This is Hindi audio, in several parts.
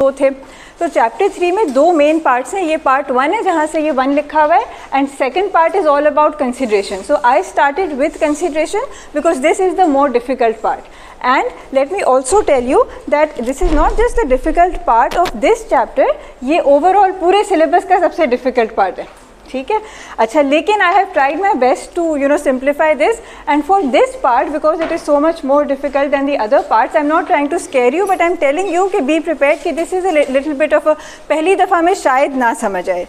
दो थे। तो चैप्टर 3 में दो मेन पार्ट्स हैं, ये पार्ट 1 है जहाँ से ये 1 लिखा हुआ है, and second part is all about consideration. So I started with consideration because this is the more difficult part. And let me also tell you that this is not just the difficult part of this chapter, ये overall पूरे syllabus का सबसे difficult part है, ठीक है. अच्छा, लेकिन I have tried my best to simplify this, and for this part because it is so much more difficult than the other parts, I am not trying to scare you but I am telling you कि be prepared कि this is a little bit of a पहली दफ़ा में शायद ना समझ आए,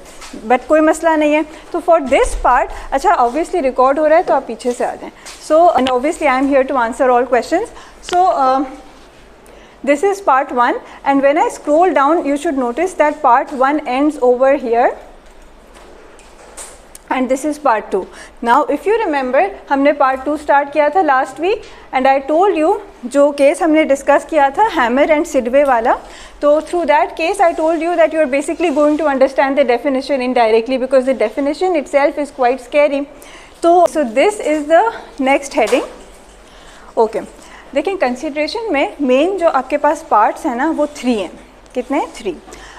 but कोई मसला नहीं है. तो for this part, अच्छा obviously record हो रहा है तो आप पीछे से आ जाएं. So and obviously I am here to answer all questions. So this is part 1, and when I scroll down you should notice that part 1 ends over here and this is part 2. Now if you remember हमने part 2 start किया था last week and I told you जो केस हमने डिस्कस किया था Hammer and Sidway वाला, तो through that case I told you that you are basically going to understand the definition indirectly because the definition itself is quite scary. So this is the next heading. Okay. देखिए कंसिडरेशन में मेन जो आपके पास पार्ट्स हैं ना वो 3 हैं. कितने? 3.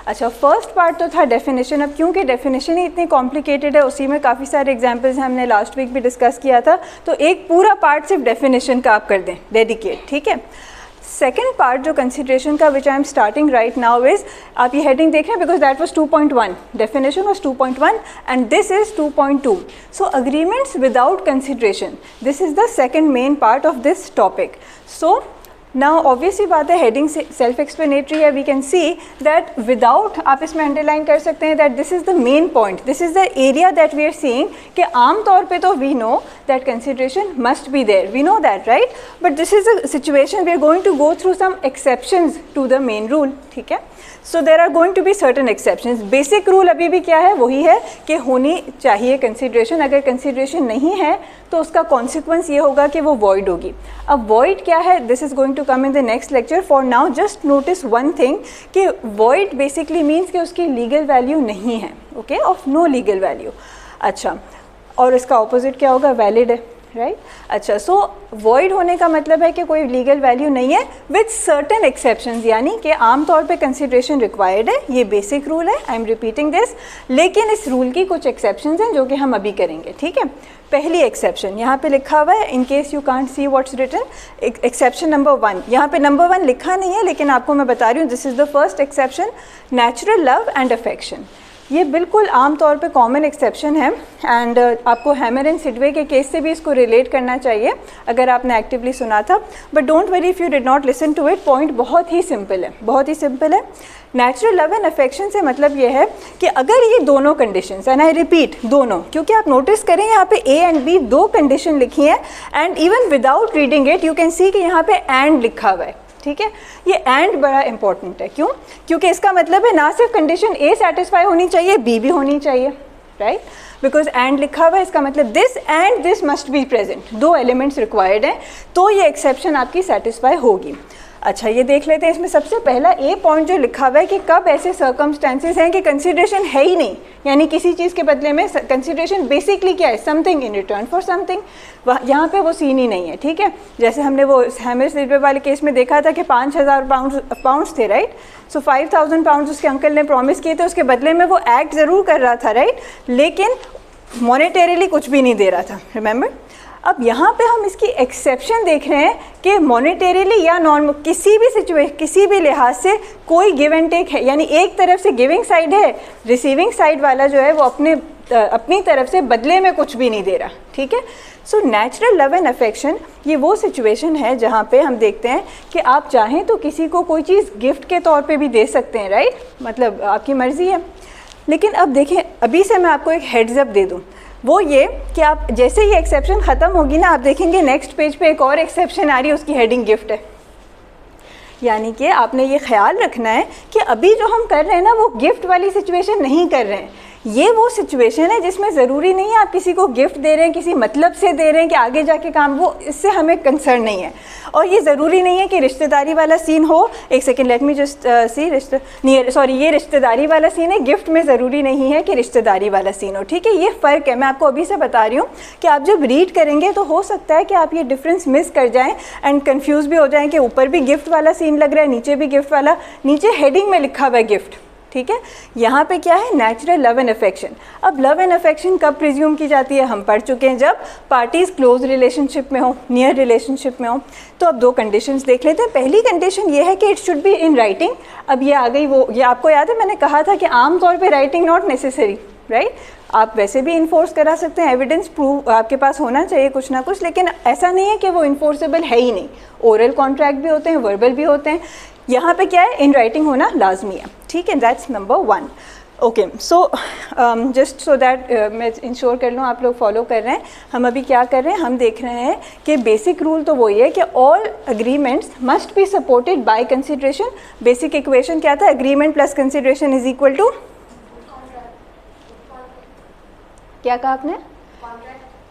अच्छा, फर्स्ट पार्ट तो था डेफिनेशन. अब क्योंकि डेफिनेशन ही इतनी कॉम्प्लिकेटेड है, उसी में काफ़ी सारे एग्जांपल्स हैं, हमने लास्ट वीक भी डिस्कस किया था, तो एक पूरा पार्ट सिर्फ डेफिनेशन का आप कर दें, डेडिकेट, ठीक है. सेकेंड पार्ट जो कंसिडरेशन का which I am starting right now is, आप ये हेडिंग देख रहे हैं because that was 2.1, definition was 2.1 and this is 2.2. So agreements without consideration, this is the second main part of this topic. So now obviously बात है, हेडिंग सेल्फ एक्सप्लेनेटरी है. We can see that without, आप इसमें अंडरलाइन कर सकते हैं that this is the main point, this is the area that we are seeing कि आम तौर पे तो we know that consideration must be there, we know that, right, but this is a situation we are going to go through some exceptions to the main rule, ठीक है. So there are going to be certain exceptions. Basic rule अभी भी क्या है, वही है कि होनी चाहिए कंसिडरेशन. अगर कंसिडरेशन नहीं है तो उसका कॉन्सिक्वेंस ये होगा कि वो वॉइड होगी. अब वॉइड क्या है, this is going to come in the next lecture. For now just notice one thing कि वॉइड बेसिकली मीन्स कि उसकी लीगल वैल्यू नहीं है, okay, of no legal value. अच्छा, और इसका ऑपोजिट क्या होगा, वैलिड है, राइट. अच्छा, सो वॉइड होने का मतलब है कि कोई लीगल वैल्यू नहीं है विथ सर्टन एक्सेप्शंस, यानी कि आमतौर पे कंसिडरेशन रिक्वायर्ड है, ये बेसिक रूल है, आई एम रिपीटिंग दिस. लेकिन इस रूल की कुछ एक्सेप्शंस हैं जो कि हम अभी करेंगे, ठीक है. पहली एक्सेप्शन यहाँ पे लिखा हुआ है, in case you can't see what's written, exception number 1. यहाँ पे नंबर 1 लिखा नहीं है लेकिन आपको मैं बता रही हूँ, this is the first exception, natural love and affection. ये बिल्कुल आम तौर पे कॉमन एक्सेप्शन है एंड आपको हैमर एंड सिडवे के केस से भी इसको रिलेट करना चाहिए अगर आपने एक्टिवली सुना था. But don't worry if you did not listen to it, point बहुत ही सिंपल है, बहुत ही सिंपल है. नेचुरल लव एंड अफेक्शन से मतलब ये है कि अगर ये दोनों कंडीशंस, एंड आई रिपीट दोनों, क्योंकि आप नोटिस करें यहाँ पे ए एंड बी दो कंडीशन लिखी हैं and even without reading it you can see कि यहाँ पे एंड लिखा हुआ है, ठीक है. ये एंड बड़ा इंपॉर्टेंट है. क्यों? क्योंकि इसका मतलब है ना सिर्फ कंडीशन ए सेटिस्फाई होनी चाहिए, बी भी होनी चाहिए, राइट. बिकॉज एंड लिखा हुआ है, इसका मतलब this and this must be present, दो एलिमेंट्स रिक्वायर्ड हैं, तो ये एक्सेप्शन आपकी सेटिस्फाई होगी. अच्छा, ये देख लेते हैं. इसमें सबसे पहला ए पॉइंट जो लिखा हुआ है कि कब ऐसे सर्कमस्टेंसेस हैं कि कंसिडरेशन है ही नहीं, यानी किसी चीज़ के बदले में कंसिडरेशन बेसिकली क्या है, something in return for something. यहाँ पे वो सीन ही नहीं है, ठीक है. जैसे हमने वो हैमर सिडवे वाले केस में देखा था कि 5,000 पाउंड्स थे, राइट. सो 5,000 पाउंड्स उसके अंकल ने प्रॉमिस किए थे, उसके बदले में वो एक्ट ज़रूर कर रहा था, राइट, लेकिन मॉनेटरीली कुछ भी नहीं दे रहा था, रिमेंबर. अब यहाँ पे हम इसकी एक्सेप्शन देख रहे हैं कि मॉनेटरीली या नॉन, किसी भी सिचुएशन, किसी भी लिहाज से कोई गिव एंड टेक है, यानी एक तरफ से गिविंग साइड है, रिसीविंग साइड वाला जो है वो अपनी तरफ से बदले में कुछ भी नहीं दे रहा, ठीक है. So natural love and affection ये वो सिचुएशन है जहाँ पे हम देखते हैं कि आप चाहें तो किसी को कोई चीज़ गिफ्ट के तौर पे भी दे सकते हैं, राइट, मतलब आपकी मर्ज़ी है. लेकिन अब देखें, अभी से मैं आपको एक हेड्स अप दे दूँ, वो ये कि आप जैसे ही एक्सेप्शन ख़त्म होगी ना, आप देखेंगे नेक्स्ट पेज पे एक और एक्सेप्शन आ रही है, उसकी हेडिंग गिफ्ट है. यानी कि आपने ये ख्याल रखना है कि अभी जो हम कर रहे हैं ना वो गिफ्ट वाली सिचुएशन नहीं कर रहे हैं, ये वो सिचुएशन है जिसमें ज़रूरी नहीं है आप किसी को गिफ्ट दे रहे हैं, किसी मतलब से दे रहे हैं कि आगे जाके काम, वो इससे हमें कंसर्न नहीं है। और ये ज़रूरी नहीं है कि रिश्तेदारी वाला सीन हो। एक second, let me just see, ये रिश्तेदारी वाला सीन है, गिफ्ट में ज़रूरी नहीं है कि रिश्तेदारी वाला सीन हो, ठीक है। ये फ़र्क है, मैं आपको अभी से बता रही हूँ कि आप जब रीड करेंगे तो हो सकता है कि आप ये डिफरेंस मिस कर जाएँ एंड कन्फ्यूज़ भी हो जाएँ कि ऊपर भी गिफ्ट वाला सीन लग रहा है, नीचे भी गिफ्ट वाला, नीचे हेडिंग में लिखा हुआ है गिफ्ट, ठीक है। यहाँ पे क्या है, नेचुरल लव एंड अफेक्शन। अब लव एंड अफेक्शन कब प्रिज्यूम की जाती है, हम पढ़ चुके हैं, जब पार्टीज क्लोज रिलेशनशिप में हो, नियर रिलेशनशिप में हो। तो अब दो कंडीशंस देख लेते हैं। पहली कंडीशन ये है कि it should be in writing. अब ये आ गई वो, ये आपको याद है मैंने कहा था कि आमतौर पे राइटिंग नॉट नेसेसरी, राइट। आप वैसे भी इन्फोर्स करा सकते हैं, एविडेंस प्रूफ आपके पास होना चाहिए कुछ ना कुछ, लेकिन ऐसा नहीं है कि वो इन्फोर्सेबल है ही नहीं। ओरल कॉन्ट्रैक्ट भी होते हैं, वर्बल भी होते हैं, यहाँ पे क्या है, इन राइटिंग होना लाजमी है, ठीक है। That's number 1। Okay, so just so that मैं इंश्योर कर लूँ आप लोग फॉलो कर रहे हैं। हम अभी क्या कर रहे हैं, हम देख रहे हैं कि बेसिक रूल तो वही है कि all agreements must be supported by consideration. Basic equation क्या था, agreement plus consideration is equal to, क्या कहा आपने,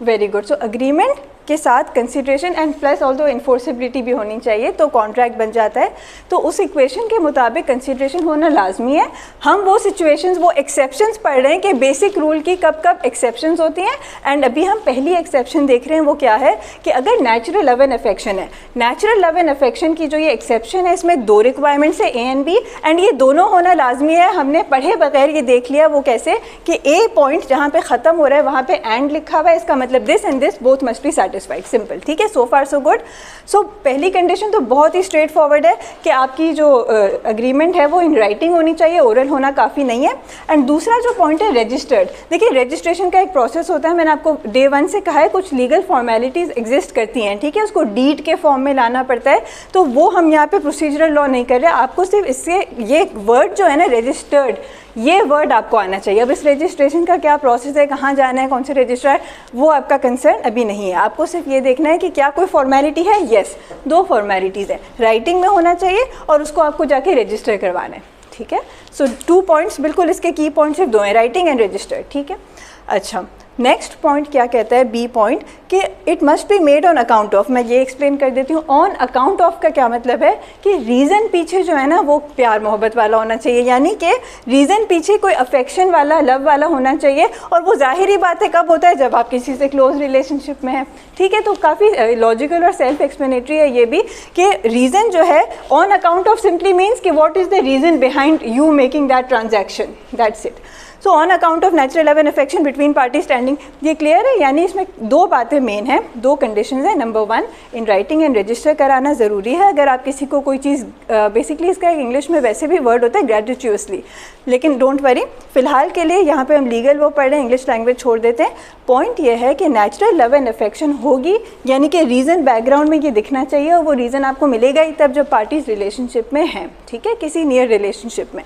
वेरी गुड। सो अग्रीमेंट के साथ consideration and plus although enforceability भी होनी चाहिए तो कॉन्ट्रैक्ट बन जाता है। तो उस इक्वेशन के मुताबिक कंसिडरेशन होना लाजमी है। हम वो सिचुएशंस, वो एक्सेप्शंस पढ़ रहे हैं कि बेसिक रूल की कब कब एक्सेप्शंस होती हैं। एंड अभी हम पहली एक्सेप्शन देख रहे हैं, वो क्या है कि अगर नेचुरल लव एंड अफेक्शन है, नेचुरल लव एंड अफेक्शन की जो ये एक्सेप्शन है, इसमें दो रिक्वायरमेंट्स है, ए एंड बी, एंड ये दोनों होना लाजमी है। हमने पढ़े बगैर ये देख लिया, वो कैसे कि ए पॉइंट जहाँ पे ख़त्म हो रहा है वहाँ पे एंड लिखा हुआ है, इसका मतलब this and this both must be satisfied, simple, ठीक है। सो फार सो गुड। सो पहली कंडीशन तो बहुत ही स्ट्रेट फॉरवर्ड है कि आपकी जो अग्रीमेंट है वो इन राइटिंग होनी चाहिए, ओरल होना काफ़ी नहीं है। एंड दूसरा जो पॉइंट है रजिस्टर्ड। देखिए रजिस्ट्रेशन का एक प्रोसेस होता है, मैंने आपको डे 1 से कहा है, कुछ लीगल फॉर्मेलिटीज़ एग्जिस्ट करती हैं, ठीक है। उसको डीड के फॉर्म में लाना पड़ता है, तो वो हम यहाँ पे प्रोसीजरल लॉ नहीं कर रहे, आपको सिर्फ इससे ये वर्ड जो है ना रजिस्टर्ड, ये वर्ड आपको आना चाहिए। अब इस रजिस्ट्रेशन का क्या प्रोसेस है, कहाँ जाना है, कौन से रजिस्ट्रार, वो आपका कंसर्न अभी नहीं है। आपको सिर्फ ये देखना है कि क्या कोई फॉर्मेलिटी है। यस, दो फॉर्मेलिटीज़ है, राइटिंग में होना चाहिए और उसको आपको जाके रजिस्टर करवाना है, ठीक है। सो 2 पॉइंट्स बिल्कुल इसके की पॉइंट सिर्फ दो हैं, राइटिंग एंड रजिस्टर, ठीक है। अच्छा, नेक्स्ट पॉइंट क्या कहता है, बी पॉइंट, कि it must be made on account of. मैं ये एक्सप्लेन कर देती हूँ। ऑन अकाउंट ऑफ का क्या मतलब है कि रीज़न पीछे जो है ना वो प्यार मोहब्बत वाला होना चाहिए, यानी कि रीज़न पीछे कोई अफेक्शन वाला, लव वाला होना चाहिए। और वो जाहिरी बात है कब होता है, जब आप किसी से क्लोज रिलेशनशिप में हैं, ठीक है। तो काफ़ी लॉजिकल और सेल्फ एक्सप्लेनेटरी है ये भी कि रीज़न जो है on account of simply means कि what is the reason behind you making that transaction, that's it. So on account of natural love and affection between party standing, ये क्लियर है। यानी इसमें दो बातें मेन हैं, दो कंडीशंस हैं। Number 1, in writing and register कराना ज़रूरी है। अगर आप किसी को कोई चीज़, बेसिकली इसका इंग्लिश में वैसे भी वर्ड होता है ग्रेटिट्यूसली, लेकिन डोंट वरी, फ़िलहाल के लिए यहाँ पे हम लीगल वो पढ़ रहे हैं, इंग्लिश लैंग्वेज छोड़ देते हैं। पॉइंट ये है कि नेचुरल लव एंड अफेक्शन होगी, यानी कि रीज़न बैकग्राउंड में ये दिखना चाहिए, और वो रीज़न आपको मिलेगा ही तब जब पार्टीज रिलेशनशिप में हैं, ठीक है, किसी नियर रिलेशनशिप में।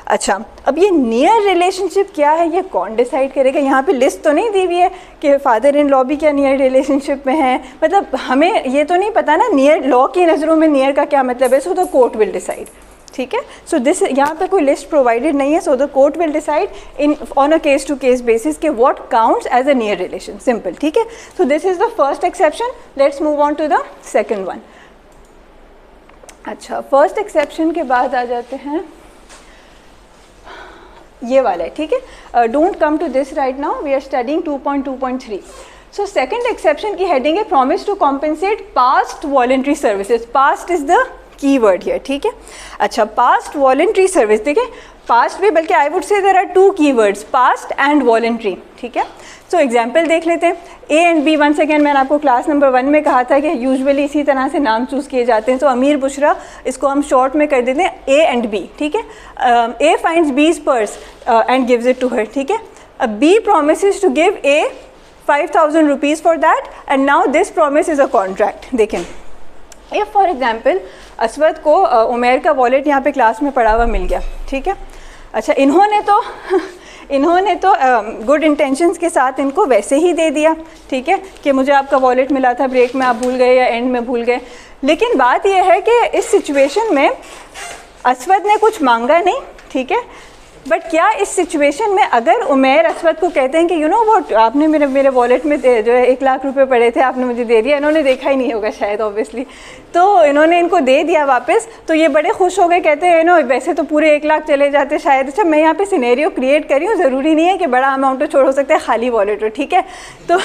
अच्छा, अब ये नियर रिलेशनशिप क्या है, ये कौन डिसाइड करेगा। यहाँ पे लिस्ट तो नहीं दी हुई है कि फादर इन लॉ भी क्या नियर रिलेशनशिप में है, मतलब हमें ये तो नहीं पता ना नियर, लॉ की नज़रों में नियर का क्या मतलब है। So the court will decide, ठीक है। सो दिस, यहाँ पे कोई लिस्ट प्रोवाइडेड नहीं है। So the court will decide in on a case to case basis के what counts as a near relation, simple, ठीक है। So this is the first exception. Let's move on to the second one. अच्छा, फर्स्ट एक्सेप्शन के बाद आ जाते हैं ये वाला है, ठीक है। Don't come to this right now, we are studying 2.2.3। So second exception की हेडिंग है promise to compensate past voluntary services. Past is the key word here, ठीक है। अच्छा, पास्ट वॉलंटरी सर्विस, देखिए पास्ट भी, बल्कि I would say there are 2 keywords, past and voluntary, ठीक है। सो एग्जाम्पल देख लेते हैं। A and B, once again मैंने आपको क्लास नंबर 1 में कहा था कि यूजुअली इसी तरह से नाम चूज़ किए जाते हैं। तो अमीर बुशरा, इसको हम शॉर्ट में कर देते हैं ए एंड बी, ठीक है। A finds B's purse and gives it to her, ठीक है। अब B promises to give A 5,000 rupees for that, and now this promise is a contract. देखें, इफ़ फॉर एग्जाम्पल असवद को उमेर का वॉलेट यहाँ पे क्लास में पड़ा हुआ मिल गया, ठीक है। अच्छा, इन्होंने तो गुड इंटेंशंस के साथ इनको वैसे ही दे दिया, ठीक है, कि मुझे आपका वॉलेट मिला था, ब्रेक में आप भूल गए या एंड में भूल गए। लेकिन बात यह है कि इस सिचुएशन में असवद ने कुछ मांगा नहीं, ठीक है, बट क्या इस सिचुएशन में अगर उमैर असवद को कहते हैं कि यू नो व्हाट, आपने मेरे वॉलेट में जो है 1 लाख रुपए पड़े थे, आपने मुझे दे दिया, इन्होंने देखा ही नहीं होगा शायद ऑब्वियसली, तो इन्होंने इनको दे दिया वापस, तो ये बड़े खुश हो गए, कहते हैं नो वैसे तो पूरे 1 लाख चले जाते शायद, अच्छा मैं यहाँ पे सिनेरियो क्रिएट करी हूँ, ज़रूरी नहीं है कि बड़ा अमाउंट तो छोड़ हो सकता है खाली वॉलेट हो, ठीक है। तो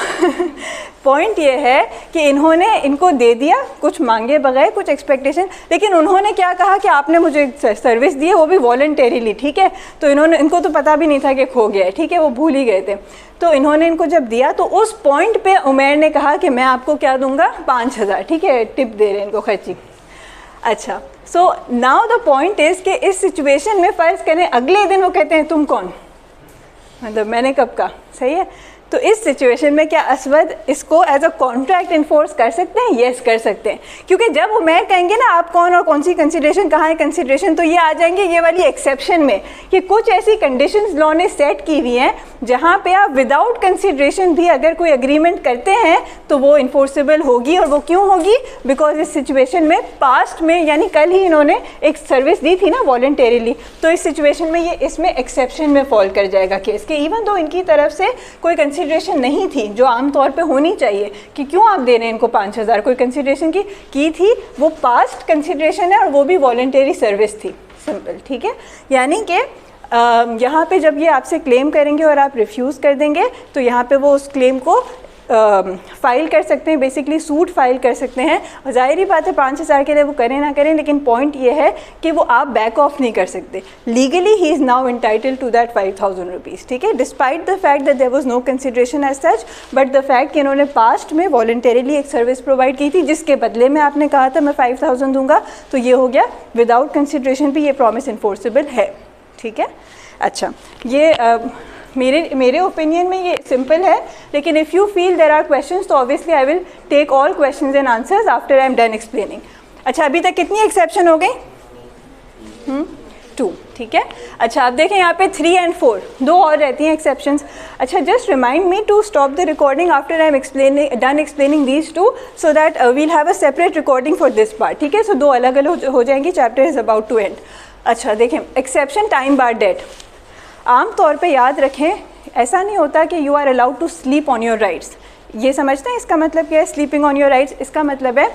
पॉइंट ये है कि इन्होंने इनको दे दिया कुछ मांगे बगैर, कुछ एक्सपेक्टेशन, लेकिन उन्होंने क्या कहा कि आपने मुझे सर्विस दी है वो भी वॉलंटरीली, ठीक है। तो इनको तो पता भी नहीं था कि खो गया है, ठीक है, वो भूल ही गए थे। तो इन्होंने इनको जब दिया तो उस पॉइंट पे उमैर ने कहा कि मैं आपको क्या दूंगा, 5000, ठीक है, टिप दे रहे हैं इनको खर्ची। अच्छा, so now the point is कि इस सिचुएशन में फ़र्ज़ करें अगले दिन वो कहते हैं तुम कौन, मतलब मैंने कब कहा, सही है। तो इस सिचुएशन में क्या असवद इसको एज अ कॉन्ट्रैक्ट इन्फोर्स कर सकते हैं? येस कर सकते हैं, क्योंकि जब उमैर कहेंगे ना आप कौन और कौन सी कंसिडरेशन, कहाँ है कंसिडरेशन, तो ये आ जाएंगे ये वाली एक्सेप्शन में कि कुछ ऐसी कंडीशंस लॉ ने सेट की हुई हैं जहाँ पे आप विदाउट कंसिडरेशन भी अगर कोई अग्रीमेंट करते हैं तो वो इन्फोर्सेबल होगी। और वो क्यों होगी? बिकॉज इस सिचुएशन में पास्ट में, यानी कल ही इन्होंने एक सर्विस दी थी ना वॉलंटरीली, तो इस सिचुएशन में ये इसमें एक्सेप्शन में फॉल कर जाएगा केस के, इवन तो इनकी तरफ से कोई कंसिडरेशन नहीं थी जो आम तौर पे होनी चाहिए कि क्यों आप दे रहे हैं इनको 5000, कोई कंसिडरेशन की थी, वो पास्ट कंसिडरेशन है और वो भी वॉलंटरी सर्विस थी, सिंपल, ठीक है। यानी कि यहाँ पे जब ये आपसे क्लेम करेंगे और आप रिफ्यूज़ कर देंगे तो यहाँ पे वो उस क्लेम को फाइल कर सकते हैं, बेसिकली सूट फाइल कर सकते हैं। और ज़ाहिर ही बात है 5000 के लिए वो करें ना करें, लेकिन पॉइंट ये है कि वो आप बैक ऑफ नहीं कर सकते। Legally he is now entitled to that 5000 rupees, ठीक है, despite the fact that there was no consideration as such, but the fact कि इन्होंने पास्ट में वॉलंटरीली एक सर्विस प्रोवाइड की थी जिसके बदले में आपने कहा था मैं 5000 दूंगा, तो ये हो गया विदाउट कंसिडरेशन भी ये प्रॉमिस इन्फोर्सेबल है, ठीक है। अच्छा, ये मेरे ओपिनियन में ये सिंपल है, लेकिन if you feel there are questions तो obviously I will take all questions and answers after I am done explaining. अच्छा, अभी तक कितनी एक्सेप्शन हो गई? 2, ठीक है। अच्छा, आप देखें यहाँ पे 3 and 4 2 और रहती हैं एक्सेप्शंस। अच्छा, just remind me to stop the recording after I am done explaining these 2 so that we'll have a separate recording for this part, ठीक है। सो 2 अलग अलग हो जाएंगी, chapter is about to end. अच्छा, देखें एक्सेप्शन टाइम बार डेट, आम तौर पे याद रखें ऐसा नहीं होता कि you are allowed to sleep on your rights. ये समझते हैं इसका मतलब क्या है स्लीपिंग ऑन योर राइट्स? इसका मतलब है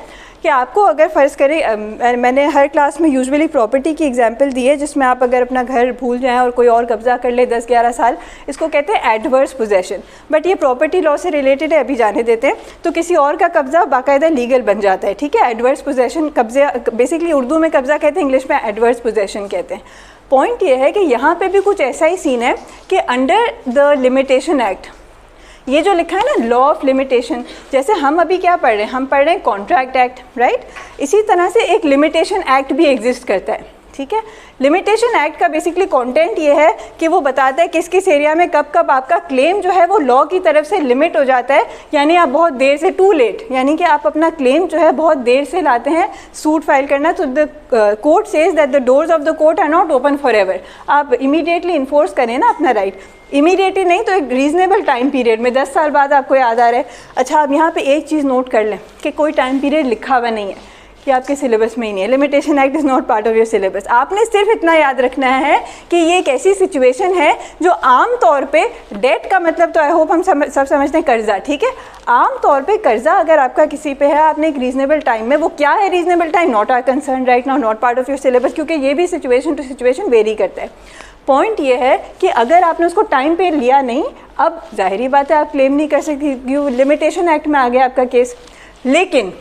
कि आपको अगर फ़र्ज़ करें, मैंने हर क्लास में यूजुअली प्रॉपर्टी की एग्जांपल दी है जिसमें आप अगर अपना घर भूल जाएं और कोई और कब्ज़ा कर ले 10-11 साल, इसको कहते हैं एडवर्स पोजेसन, बट ये प्रॉपर्टी लॉ से रिलेटेड है, अभी जाने देते हैं। तो किसी और का कब्ज़ा बाकायदा लीगल बन जाता है, ठीक है। एडवर्स पोजेसन, कब्ज़ा बेसिकली उर्दू में कब्ज़ा कहते हैं, इंग्लिश में एडवर्स पोजेसन कहते हैं। पॉइंट ये है कि यहाँ पे भी कुछ ऐसा ही सीन है कि अंडर द लिमिटेशन एक्ट, ये जो लिखा है ना लॉ ऑफ लिमिटेशन, जैसे हम अभी क्या पढ़ रहे हैं, हम पढ़ रहे हैं कॉन्ट्रैक्ट एक्ट, राइट। इसी तरह से एक लिमिटेशन एक्ट भी एग्जिस्ट करता है, ठीक है। लिमिटेशन एक्ट का बेसिकली कंटेंट ये है कि वो बताता है किस किस एरिया में कब कब आपका क्लेम जो है वो लॉ की तरफ से लिमिट हो जाता है, यानी आप बहुत देर से, टू लेट, यानी कि आप अपना क्लेम जो है बहुत देर से लाते हैं सूट फाइल करना, तो the court says that the doors of the court are not open forever. आप इमीडिएटली इन्फोर्स करें ना अपना राइट, इमीडिएटली नहीं तो एक रीजनेबल टाइम पीरियड में, 10 साल बाद आपको याद आ रहा है। अच्छा, आप यहाँ पे एक चीज़ नोट कर लें कि कोई टाइम पीरियड लिखा हुआ नहीं है, कि आपके सिलेबस में ही नहीं है। Limitation act is not part of your syllabus. आपने सिर्फ इतना याद रखना है कि ये एक ऐसी सिचुएशन है जो आम तौर पे, डेट का मतलब तो आई होप हम सब समझते हैं कर्जा, ठीक है। आम तौर पे कर्जा अगर आपका किसी पे है, आपने एक रीजनेबल टाइम में, वो क्या है reasonable time, not our concern right now, not part of your syllabus, क्योंकि ये भी सिचुएशन टू सिचुएशन वेरी करता है। पॉइंट ये है कि अगर आपने उसको टाइम पे लिया नहीं, अब जाहिर बात है आप क्लेम नहीं कर सकती, लिमिटेशन एक्ट में आ गया आपका केस। लेकिन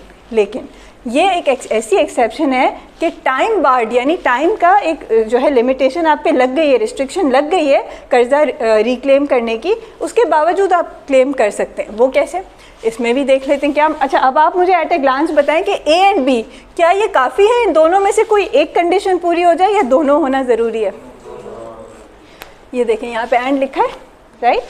ये एक ऐसी एक्सेप्शन है कि टाइम बार्ड, यानी टाइम का एक जो है लिमिटेशन आप पे लग गई है, रिस्ट्रिक्शन लग गई है कर्जा रिक्लेम करने की, उसके बावजूद आप क्लेम कर सकते हैं। वो कैसे, इसमें भी देख लेते हैं क्या। अच्छा, अब आप मुझे एट ए ग्लांस बताएं कि ए एंड बी क्या ये काफ़ी है, इन दोनों में से कोई एक कंडीशन पूरी हो जाए या दोनों होना ज़रूरी है? ये देखें यहाँ पे एंड लिखा है, राइट।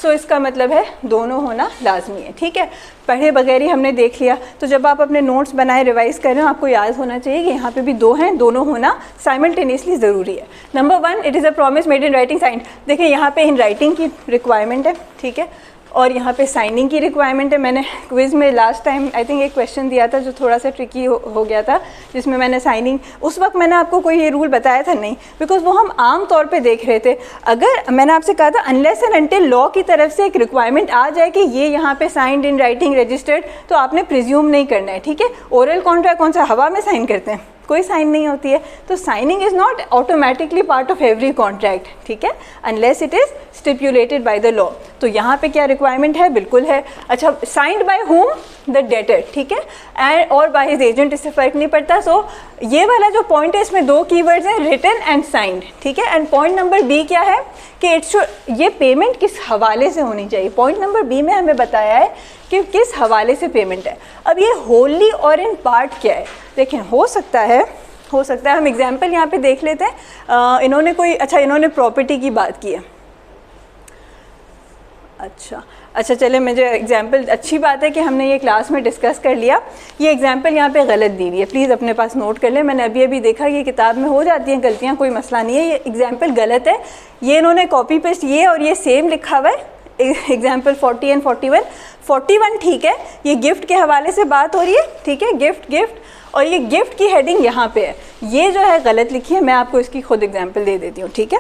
सो इसका मतलब है दोनों होना लाजमी है, ठीक है। पढ़े बगैर ही हमने देख लिया, तो जब आप अपने नोट्स बनाए रिवाइज कर रहे हो आपको याद होना चाहिए कि यहाँ पे भी 2 हैं, दोनों होना साइमल्टेनियसली ज़रूरी है। Number 1, it is a promise made in writing signed. देखें यहाँ पे इन राइटिंग की रिक्वायरमेंट है, ठीक है। और यहाँ पे साइनिंग की रिक्वायरमेंट है। मैंने क्विज़ में लास्ट टाइम आई थिंक एक क्वेश्चन दिया था जो थोड़ा सा ट्रिकी हो गया था, जिसमें मैंने साइनिंग, उस वक्त मैंने आपको कोई ये रूल बताया था नहीं, बिकॉज वो हम आम तौर पे देख रहे थे। अगर मैंने आपसे कहा था अनलेस एंड अनटिल लॉ की तरफ से एक रिक्वायरमेंट आ जाए कि ये यहाँ पे साइंड इन राइटिंग रजिस्टर्ड, तो आपने प्रिज्यूम नहीं करना है, ठीक है। ओरल कॉन्ट्रैक्ट कौन सा हवा में साइन करते हैं, कोई साइन नहीं होती है, तो signing is not automatically part of every contract, ठीक है, unless it is stipulated by the law. तो यहाँ पे क्या रिक्वायरमेंट है, बिल्कुल है। अच्छा, signed by home, the debtor, ठीक है, एंड और बाय हिज एजेंट, इससे फ़र्क नहीं पड़ता। सो ये वाला जो पॉइंट है इसमें दो कीवर्ड्स हैं, रिटन एंड साइंड, ठीक है। एंड पॉइंट नंबर बी क्या है कि इट शुड, ये पेमेंट किस हवाले से होनी चाहिए। पॉइंट नंबर बी में हमें बताया है कि किस हवाले से पेमेंट है। अब ये होली और इन पार्ट क्या है, देखें, हो सकता है हम एग्जाम्पल यहाँ पे देख लेते हैं। इन्होंने कोई, अच्छा इन्होंने प्रॉपर्टी की बात की है, अच्छा चले, मुझे एग्जाम्पल, अच्छी बात है कि हमने ये क्लास में डिस्कस कर लिया। ये एग्जाम्पल यहाँ पे गलत दी हुई है, प्लीज़ अपने पास नोट कर लें। मैंने अभी दिखा ये किताब में हो जाती हैं गलतियाँ, कोई मसला नहीं है, ये एग्जाम्पल गलत है। ये इन्होंने कॉपी पेस्ट ये और ये सेम लिखा हुआ है, एग्जाम्पल 40 एंड 41 ठीक है, ये गिफ्ट के हवाले से बात हो रही है, ठीक है, गिफ्ट, और ये गिफ्ट की हेडिंग यहाँ पे है, ये जो है गलत लिखी है। मैं आपको इसकी खुद एग्जाम्पल दे देती हूँ, ठीक है।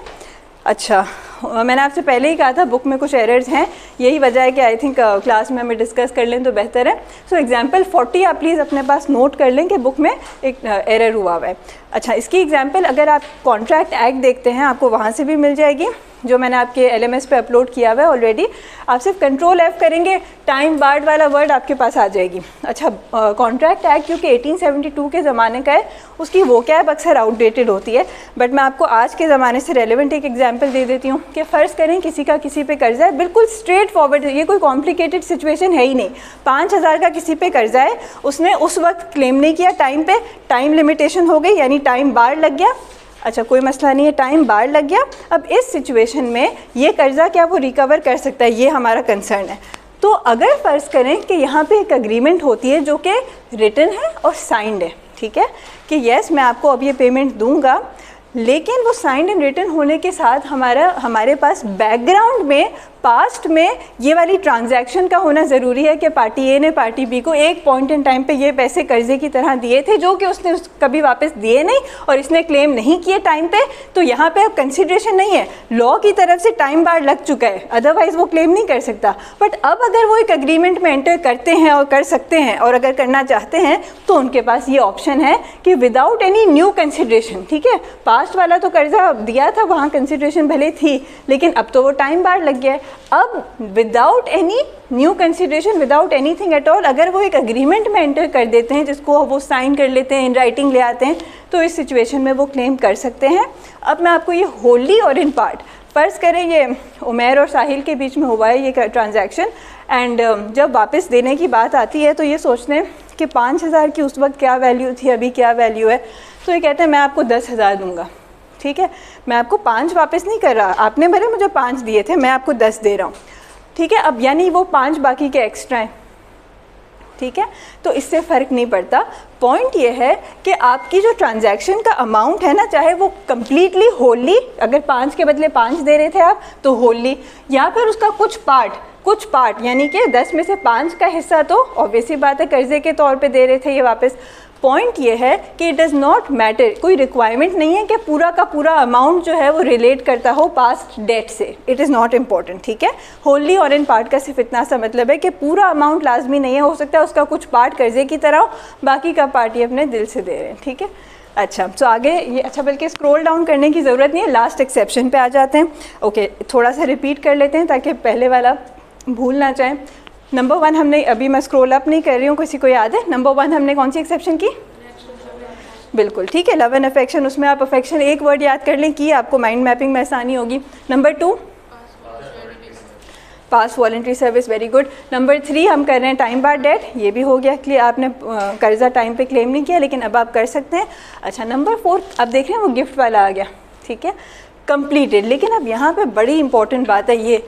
अच्छा, मैंने आपसे पहले ही कहा था बुक में कुछ एरर्स हैं, यही वजह है कि आई थिंक क्लास में हमें डिस्कस कर लें तो बेहतर है। सो एग्जाम्पल 40 आप प्लीज़ अपने पास नोट कर लें कि बुक में एक एरर हुआ है। अच्छा, इसकी एग्जाम्पल अगर आप कॉन्ट्रैक्ट एक्ट देखते हैं आपको वहाँ से भी मिल जाएगी, जो मैंने आपके LMS पे अपलोड किया हुआ है ऑलरेडी। आप सिर्फ कंट्रोल F करेंगे, टाइम बार्ड वाला वर्ड आपके पास आ जाएगी। अच्छा, कॉन्ट्रैक्ट एक्ट क्योंकि 1872 के ज़माने का है, उसकी वोकैब अक्सर आउटडेटेड होती है, बट मैं आपको आज के ज़माने से रेलिवेंट एक एग्जाम्पल दे देती हूँ कि फ़र्ज़ करें किसी का किसी पे कर्जा है, बिल्कुल स्ट्रेट फॉरवर्ड, ये कोई कॉम्प्लिकेटेड सिचुएशन है ही नहीं। 5000 का किसी पे कर्जा है, उसने उस वक्त क्लेम नहीं किया टाइम पे, टाइम लिमिटेशन हो गई, यानी टाइम बार लग गया। अच्छा, कोई मसला नहीं है, टाइम बार लग गया। अब इस सिचुएशन में ये कर्जा क्या वो रिकवर कर सकता है, ये हमारा कंसर्न है। तो अगर फ़र्ज़ करें कि यहाँ पे एक एग्रीमेंट होती है जो कि रिटन है और साइंड है, ठीक है, कि येस मैं आपको अब ये पेमेंट दूंगा, लेकिन वो साइंड एंड रिटन होने के साथ हमारे पास बैकग्राउंड में पास्ट में ये वाली ट्रांजैक्शन का होना ज़रूरी है कि पार्टी ए ने पार्टी बी को एक पॉइंट इन टाइम पे ये पैसे कर्जे की तरह दिए थे जो कि उसने कभी वापस दिए नहीं और इसने क्लेम नहीं किए टाइम पे। तो यहाँ पे अब कंसिडरेशन नहीं है, लॉ की तरफ से टाइम बार लग चुका है, अदरवाइज़ वो क्लेम नहीं कर सकता। बट अब अगर वो एक एग्रीमेंट में एंटर करते हैं और कर सकते हैं, और अगर करना चाहते हैं तो उनके पास ये ऑप्शन है कि विदाउट एनी न्यू कंसिडरेशन, ठीक है, पास्ट वाला तो कर्जा दिया था, वहाँ कंसिडरेशन भले थी, लेकिन अब तो वो टाइम बार लग गया है। अब without any new consideration, without anything at all, अगर वो एक एग्रीमेंट में एंटर कर देते हैं जिसको वो साइन कर लेते हैं, इन राइटिंग ले आते हैं, तो इस सिचुएशन में वो क्लेम कर सकते हैं। अब मैं आपको ये होली और इन पार्ट, फ़र्ज़ करें ये उमैर और साहिल के बीच में हुआ है ये ट्रांजैक्शन, एंड जब वापस देने की बात आती है तो ये सोचते हैं कि 5000 की उस वक्त क्या वैल्यू थी, अभी क्या वैल्यू है। तो ये कहते हैं मैं आपको 10,000 दूंगा, ठीक है, मैं आपको 5 वापस नहीं कर रहा, आपने भले मुझे 5 दिए थे, मैं आपको 10 दे रहा हूँ, ठीक है। अब यानी वो 5 बाकी के एक्स्ट्रा हैं, ठीक है, तो इससे फ़र्क नहीं पड़ता। पॉइंट ये है कि आपकी जो ट्रांजैक्शन का अमाउंट है ना, चाहे वो कम्प्लीटली होली, अगर 5 के बदले 5 दे रहे थे आप तो होली, या फिर उसका कुछ पार्ट यानी कि 10 में से 5 का हिस्सा तो ऑब्वियसली बात है कर्जे के तौर पे दे रहे थे ये वापस। पॉइंट ये है कि इट डज़ नॉट मैटर, कोई रिक्वायरमेंट नहीं है कि पूरा का पूरा अमाउंट जो है वो रिलेट करता हो पास्ट डेट से, इट इज़ नॉट इम्पॉर्टेंट, ठीक है। होली और इन पार्ट का सिर्फ इतना सा मतलब है कि पूरा अमाउंट लाजमी नहीं है, हो सकता है उसका कुछ पार्ट कर्जे की तरह हो, बाकी का पार्ट ये अपने दिल से दे रहे हैं, ठीक है। अच्छा, तो आगे ये, अच्छा बल्कि स्क्रॉल डाउन करने की ज़रूरत नहीं है, लास्ट एक्सेप्शन पे आ जाते हैं। ओके, थोड़ा सा रिपीट कर लेते हैं ताकि पहले वाला भूल ना जाए। नंबर 1 हमने, अभी मैं स्क्रॉल अप नहीं कर रही हूँ, किसी को याद है नंबर 1 हमने कौन सी एक्सेप्शन की? बिल्कुल ठीक है, लव एंड अफेक्शन। उसमें आप अफेक्शन एक वर्ड याद कर लें कि आपको माइंड मैपिंग में आसानी होगी। नंबर 2 पास voluntary service, very good. Number 3 हम कर रहे हैं टाइम बार डेट, ये भी हो गया क्लियर, आपने कर्जा टाइम पे क्लेम नहीं किया लेकिन अब आप कर सकते हैं। अच्छा, नंबर 4 अब देख रहे हैं वो गिफ्ट वाला आ गया, ठीक है, कंप्लीटेड। लेकिन अब यहाँ पे बड़ी इंपॉर्टेंट बात है ये,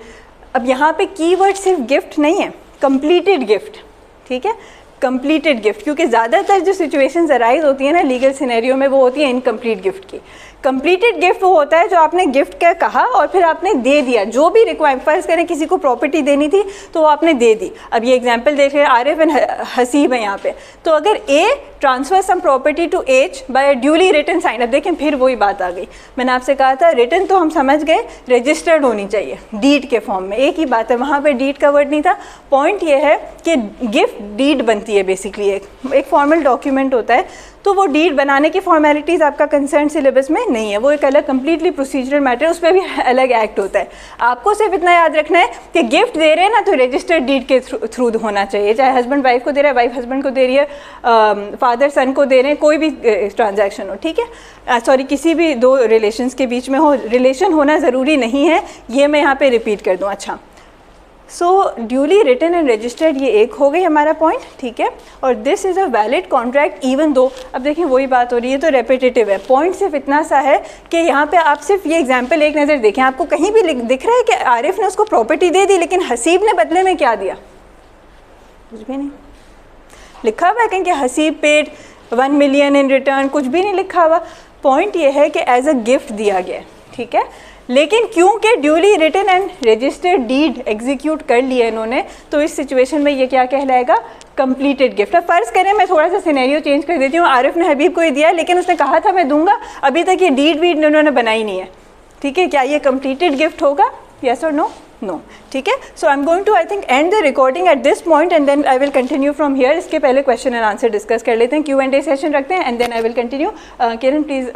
अब यहाँ पे कीवर्ड सिर्फ गिफ्ट नहीं है, कंप्लीटेड गिफ्ट, ठीक है, कंप्लीटेड गिफ्ट, क्योंकि ज़्यादातर जो सिचुएशंस अराइज होती हैं ना लीगल सिनेरियो में वो होती है इनकम्प्लीट गिफ्ट की, कंप्लीटेड गिफ्ट वो होता है जो आपने गिफ्ट का कहा और फिर आपने दे दिया, जो भी रिक्वायरमेंट, फर्ज करें किसी को प्रॉपर्टी देनी थी तो वो आपने दे दी। अब ये एग्जांपल देख रहे हैं आरिफ एंड हसीब है यहाँ पे, तो अगर A transfer some property to H by duly written sign, अब देखें फिर वही बात आ गई, मैंने आपसे कहा था रिटन तो हम समझ गए, रजिस्टर्ड होनी चाहिए डीड के फॉर्म में, एक ही बात है, वहाँ पे डीड का वर्ड नहीं था। पॉइंट ये है कि गिफ्ट डीड बनती है बेसिकली, एक फॉर्मल डॉक्यूमेंट होता है, तो वो डीड बनाने की फॉर्मेलिटीज़ आपका कंसर्न सिलेबस में नहीं है, वो एक अलग कंप्लीटली प्रोसीजरल मैटर, उस पर भी अलग एक्ट होता है। आपको सिर्फ इतना याद रखना है कि गिफ्ट दे रहे हैं ना तो रजिस्टर्ड डीड के थ्रू होना चाहिए, चाहे हस्बैंड वाइफ को दे रहा है, वाइफ हस्बैंड को दे रही है, फादर सन को दे रहे हैं, कोई भी ट्रांजैक्शन हो, ठीक है, सॉरी किसी भी दो रिलेशंस के बीच में हो, रिलेशन होना ज़रूरी नहीं है, ये मैं यहाँ पे रिपीट कर दूँ। अच्छा, सो ड्यूली रिटन एंड रजिस्टर्ड, ये एक हो गई हमारा पॉइंट, ठीक है, और this is a valid contract even though, अब देखिए वही बात हो रही है तो रेपिटेटिव है, पॉइंट सिर्फ इतना सा है कि यहाँ पे आप सिर्फ ये एग्जांपल एक नज़र देखें, आपको कहीं भी दिख रहा है कि आरिफ ने उसको प्रॉपर्टी दे दी लेकिन हसीब ने बदले में क्या दिया, कुछ भी नहीं लिखा हुआ है कहीं कि Haseeb paid 1 million in return, कुछ भी नहीं लिखा हुआ। पॉइंट ये है कि एज अ गिफ्ट दिया गया, ठीक है, लेकिन क्योंकि duly written and registered deed execute कर लिया इन्होंने, तो इस सिचुएशन में ये क्या कहलाएगा, कंप्लीटेड गिफ्ट। अब फर्ज करें मैं थोड़ा सा सिनेरियो चेंज कर देती हूँ, आरिफ ने हबीब को ही दिया लेकिन उसने कहा था मैं दूंगा, अभी तक ये डीड वीड उन्होंने बनाई नहीं है, ठीक है, क्या ये कंप्लीटेड गिफ्ट होगा, यस और नो, नो, ठीक है। So I am going to I think end the recording at this point and then I will continue from here. इसके पहले क्वेश्चन एंड आंसर डिस्कस कर लेते हैं, Q&A सेशन रखते हैं and then I will continue. Kiran please